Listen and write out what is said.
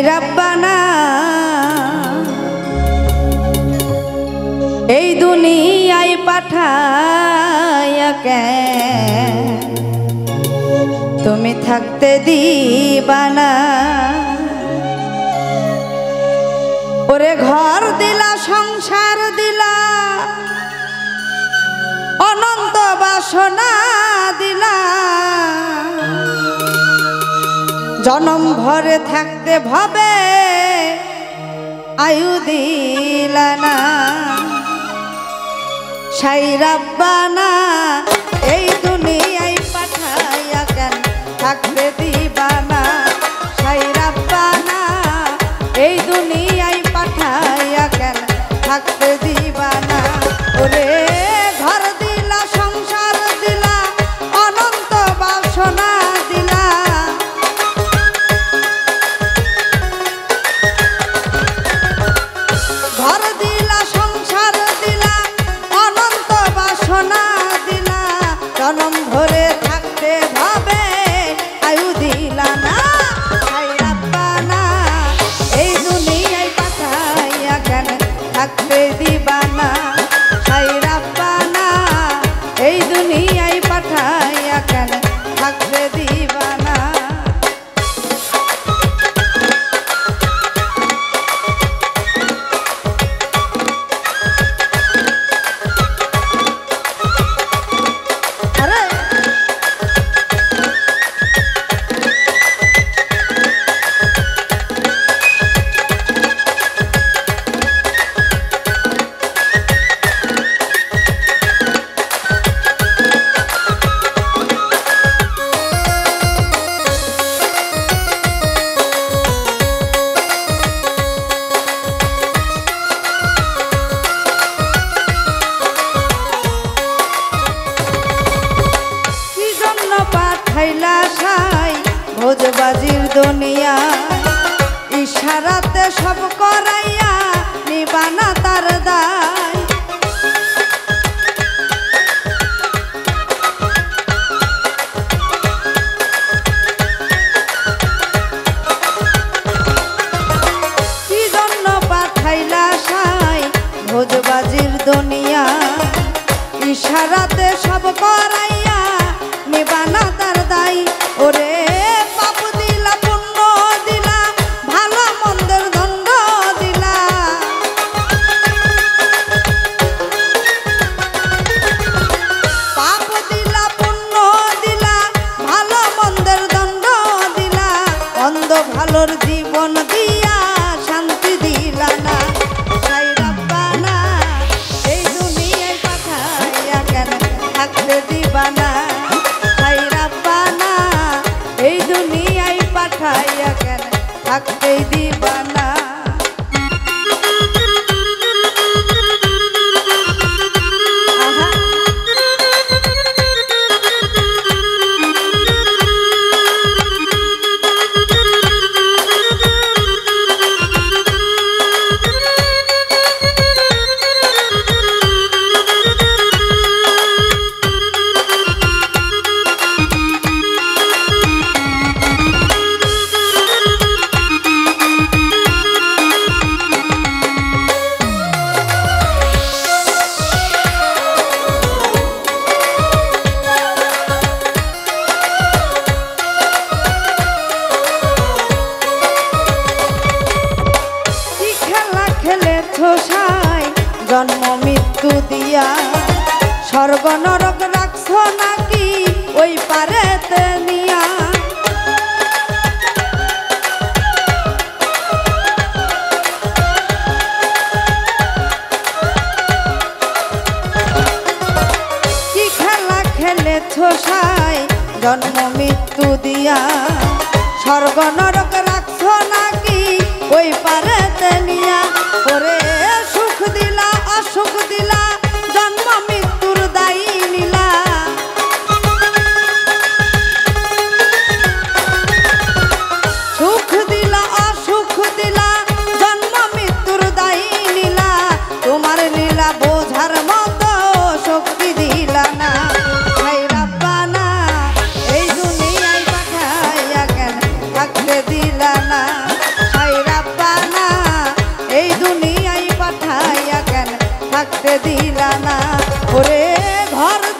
রাব্বানা এই দুনিয়ায় পাঠায়া কেন তুমি থাকতে দিবানা। ওরে ঘর দিলা সংসার দিলা অনন্ত বাসনা দিলা, জনম ভরে থাকতে ভবে আয়ু দিলা না। সাই রাব্বানা এই দুনিয়ায় পাঠাইয়া কেন থাকতে দিবানা। সাই রাব্বানা এই দুনিয়ায় পাঠাইয়া কেন থাকতে দিবানা। ওরে ঘর দিলা সংসার দিলা অনন্ত বাসনা দিলা, ঘর দিলা সংসার দিলা অনন্ত বাসনা দিলা, জনম ধরে থাকতে ভাবে আয়ু দিলা না। সাই রাব্বানা এই দুনিয়ায় পাঠাইয়া কেন থাকতে দিবানা। সাই রাব্বানা এই দুনিয়ায় পাঠাইয়া কেন থাকতে দিবানা। পাঠাইলা সাই ভোজবাজির দুনিয়া, ইশারাতে সব করাইয়া নিবানা তার দায়। কি জন্য পাঠাইলা সাই ভোজবাজির দুনিয়া, ইশারাতে সব করাইয়া নিবানা তার দায়। ওরে পাপ দিলা পুণ্য দিলা ভালো মন্দের দণ্ড দিলা, পাপ দিলা পুণ্য দিলা ভালো মন্দের দণ্ড দিলা, মন্দ ভালোর জীবন দিয়া শান্তি দিলা না। সাই রাব্বানা এই দুনিয়ায় পাঠাইয়া কেন থাকতে দিবানা। সাই রাব্বানা এই দুনিয়ায় পাঠাইয়া কেন থাকতে দিবানা। সাই জন্ম মৃত্যু দিয়া স্বর্গ নরক রাখছো নাকি ওই পারেতে নিয়া। কি খেলা খেলেছো সাই জন্ম মৃত্যু দিয়া স্বর্গ নরক রাখছো নাকি ওই পারেতে নিয়া। ওরে সুখ দিলা অসুখ দিলা জন্ম মৃত্যুর দায়ী নিলা, সুখ দিলা অসুখ দিলা জন্ম মৃত্যুর দায়ী নিলা, তোমার লীলা বোঝার মতো শক্তি দিলা না। সাই রাব্বানা এই দুনিয়ায় পাঠাইয়া কেন থাকতে দিলা না। সাই ঘর